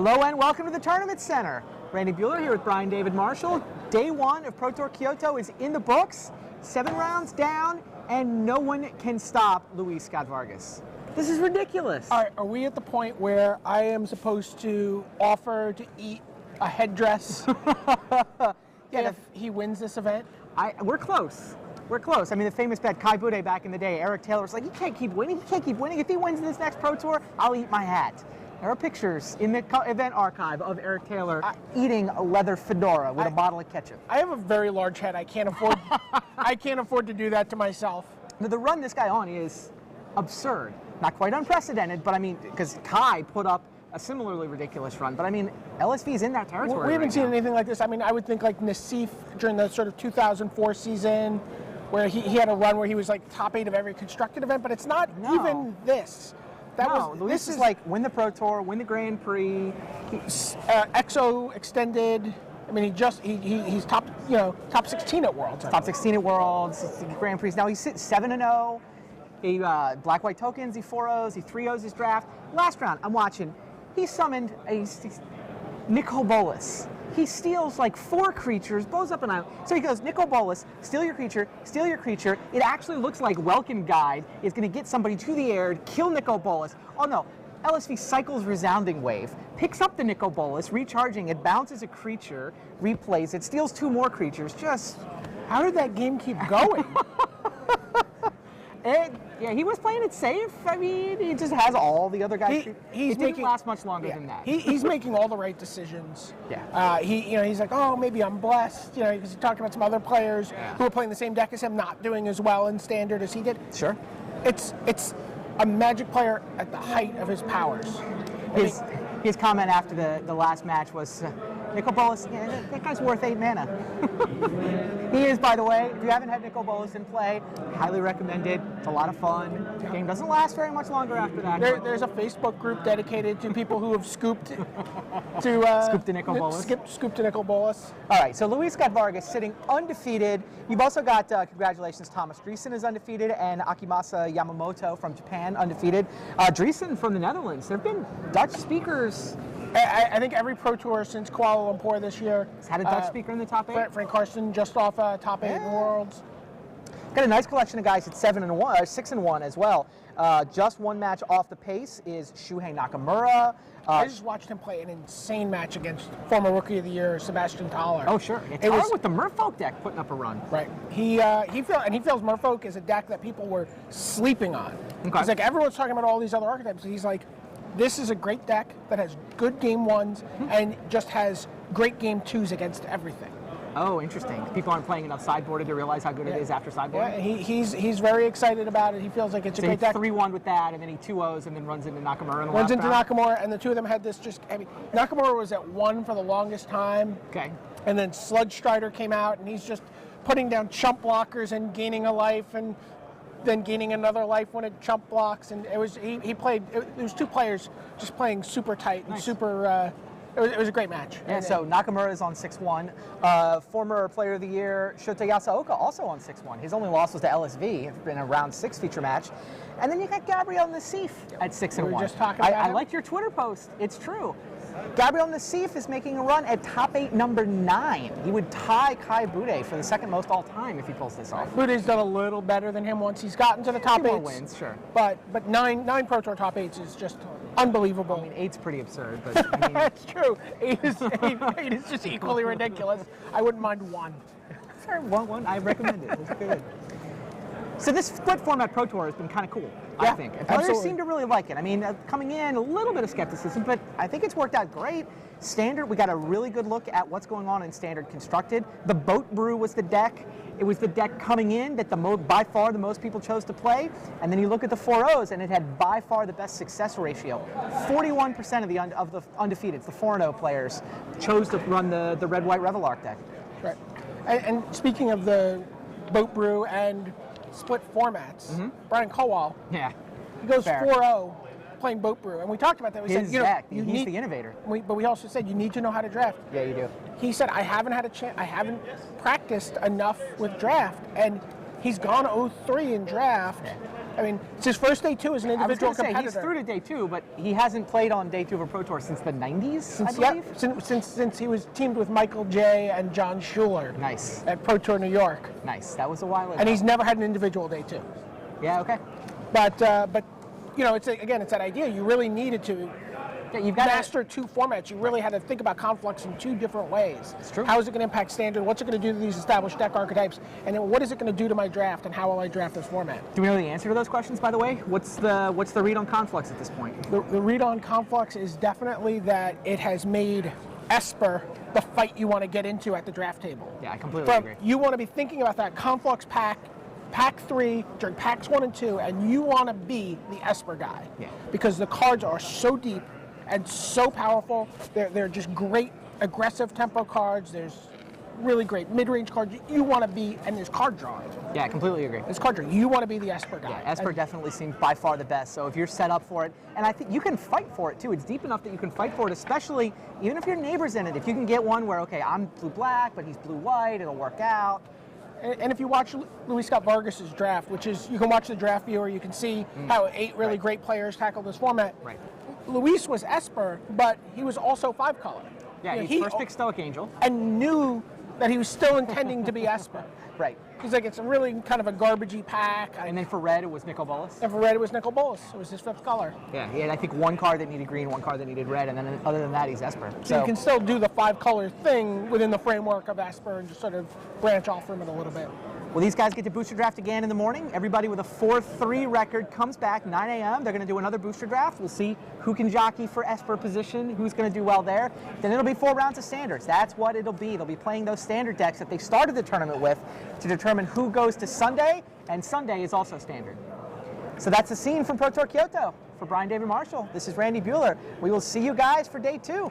Hello and welcome to the Tournament Center. Randy Buehler here with Brian David-Marshall. Day one of Pro Tour Kyoto is in the books. 7 rounds down, and no one can stop Luis Scott-Vargas. This is ridiculous. Are we at the point where I am supposed to offer to eat a headdress if he wins this event? We're close. We're close. I mean, the famous bet, Kai Bude back in the day, Eric Taylor was like, he can't keep winning. He can't keep winning. If he wins this next Pro Tour, I'll eat my hat. There are pictures in the event archive of Eric Taylor eating a leather fedora with a bottle of ketchup. I have a very large head. I can't afford. I can't afford to do that to myself. Now, the run this guy on is absurd. Not quite unprecedented, but I mean, because Kai put up a similarly ridiculous run. But I mean, LSV's in that territory. We haven't seen anything like this. I mean, I would think like Nassif during the sort of 2004 season, where he had a run where he was like top 8 of every constructed event, but it's not even this. This is like win the Pro Tour, win the Grand Prix. EXO extended. I mean, he's top 16 at Worlds. Top 16 at Worlds, Grand Prix. Now he's 7-0. He black white tokens. He 4-0s. He 3-0s his draft. Last round, I'm watching. He summoned a Nicol Bolas. He steals like 4 creatures, blows up an island. So he goes, Nicol Bolas, steal your creature, steal your creature. It actually looks like Welkin Guide is going to get somebody to the air, kill Nicol Bolas. Oh no, LSV cycles Resounding Wave, picks up the Nicol Bolas, recharging it, bounces a creature, replays it, steals 2 more creatures. Just, how did that game keep going? Yeah, he was playing it safe. I mean, he just has all the other guys. It didn't last much longer than that. He's making all the right decisions. Yeah. He's like, oh, maybe I'm blessed. Because he talked about some other players who are playing the same deck as him, not doing as well in Standard as he did. Sure. It's a Magic player at the height of his powers. His comment after the last match was, Nicol Bolas, that guy's worth 8 mana. He is, by the way. If you haven't had Nicol Bolas in play, highly recommend it. It's a lot of fun. The game doesn't last very much longer after that. There's a Facebook group dedicated to people who have scooped to scooped to Nicol Bolas. Scooped to Nicol Bolas. All right, so Luis Scott-Vargas sitting undefeated. You've also got, congratulations, Thomas Driessen is undefeated, and Akimasa Yamamoto from Japan undefeated. Driessen from the Netherlands. There have been Dutch speakers. I think every Pro Tour since Kuala Lumpur this year has had a Dutch speaker in the top 8. Frank Karsten just off top 8 in the Worlds. Got a nice collection of guys at 7-1, 6-1 as well. Just one match off the pace is Shuhei Nakamura. I just watched him play an insane match against former Rookie of the Year Sebastian Thaler. Oh sure, it was with the Merfolk deck putting up a run. Right. He feels Merfolk is a deck that people were sleeping on. Okay. He's like, everyone's talking about all these other archetypes. And he's like, this is a great deck that has good game 1s and just has great game 2s against everything. Oh, interesting. People aren't playing enough sideboarded to realize how good it is after sideboarding. Yeah, he's very excited about it. He feels like it's a great deck. 3-1 with that, and then he 2-0s and then runs into Nakamura in the last round. Nakamura, and the two of them had this Nakamura was at 1 for the longest time. Okay. And then Sludge Strider came out, and he's just putting down chump blockers and gaining a life, and then gaining another life when it chump blocks. And it was it was 2 players just playing super tight and super. It was a great match. Yeah, so Nakamura is on 6-1. Former Player of the Year, Shota Yasaoka, also on 6-1. His only loss was to LSV in a round 6 feature match. And then you got Gabriel Nassif at 6-1. We were just talking about I like your Twitter post. It's true. Gabriel Nassif is making a run at top 8, number 9. He would tie Kai Bude for the second most all time if he pulls this off. Bude's done a little better than him once he's gotten to the top 8. More wins, sure. But nine Pro Tour top 8s is just unbelievable. I mean, 8's pretty absurd, but I mean, that's true. 8 is just equally ridiculous. I wouldn't mind 1. Sorry, one. I recommend it. It's good. So this split format Pro Tour has been kind of cool, I think. Players seem to really like it. I mean, coming in, a little bit of skepticism, but I think it's worked out great. Standard, we got a really good look at what's going on in Standard Constructed. The Boat Brew was the deck. It was the deck coming in that by far the most people chose to play. And then you look at the 4-0s, and it had by far the best success ratio. 41% of the undefeated, the 4-0 players, chose to run the Red-White Revelark deck. Right. And speaking of the Boat Brew and split formats, Brian Kowal, he goes 4-0 playing Boat Brew, and we talked about that. We His said, deck, he's the innovator. But we also said you need to know how to draft. Yeah, you do. He said, I haven't had a chance. I haven't practiced enough with draft, and he's gone 0-3 in draft. I mean, it's his first day 2 as an individual competitor. He's through to day 2, but he hasn't played on day 2 of a Pro Tour since the 90s, I believe? Since he was teamed with Michael J. and John Schuler. Nice. At Pro Tour New York. Nice. That was a while ago. And he's never had an individual day 2. Yeah, okay. But you know, it's that idea. You really needed to you've got master 2 formats. You really had to think about Conflux in 2 different ways. It's true. How is it going to impact Standard? What's it going to do to these established deck archetypes? And then what is it going to do to my draft? And how will I draft this format? Do we know the answer to those questions, by the way? What's the read on Conflux at this point? The read on Conflux is definitely that it has made Esper the fight you want to get into at the draft table. Yeah, I completely agree. You want to be thinking about that Conflux pack 3 during packs 1 and 2, and you want to be the Esper guy. Yeah. Because the cards are so deep and so powerful. They're just great aggressive tempo cards. There's really great mid-range cards. You want to be, and there's card drawing. Yeah, I completely agree. There's card drawing. You want to be the Esper guy. Yeah, Esper definitely seems by far the best. So if you're set up for it, and I think you can fight for it too. It's deep enough that you can fight for it, especially even if your neighbor's in it. If you can get one where, okay, I'm blue-black, but he's blue-white, it'll work out. And if you watch Luis Scott-Vargas' draft, which is, you can watch the draft viewer, you can see how 8 really great players tackled this format. Right. Luis was Esper, but he was also 5-color. Yeah, he's first pick Stoic Angel. And knew that he was still intending to be Esper. Right. He's like, it's a really kind of a garbagey pack. And then for red, it was Nicol Bolas. And for red, it was Nicol Bolas. It was his 5th color. Yeah, he had, I think, 1 card that needed green, 1 card that needed red, and then other than that, he's Esper. So you can still do the 5-color thing within the framework of Esper and just sort of branch off from it a little bit. Well, these guys get to booster draft again in the morning. Everybody with a 4-3 record comes back 9 a.m. They're going to do another booster draft. We'll see who can jockey for Esper position, who's going to do well there. Then it'll be 4 rounds of standards. That's what it'll be. They'll be playing those standard decks that they started the tournament with to determine who goes to Sunday, and Sunday is also standard. So that's the scene from Pro Tour Kyoto. For Brian David-Marshall, this is Randy Buehler. We will see you guys for day 2.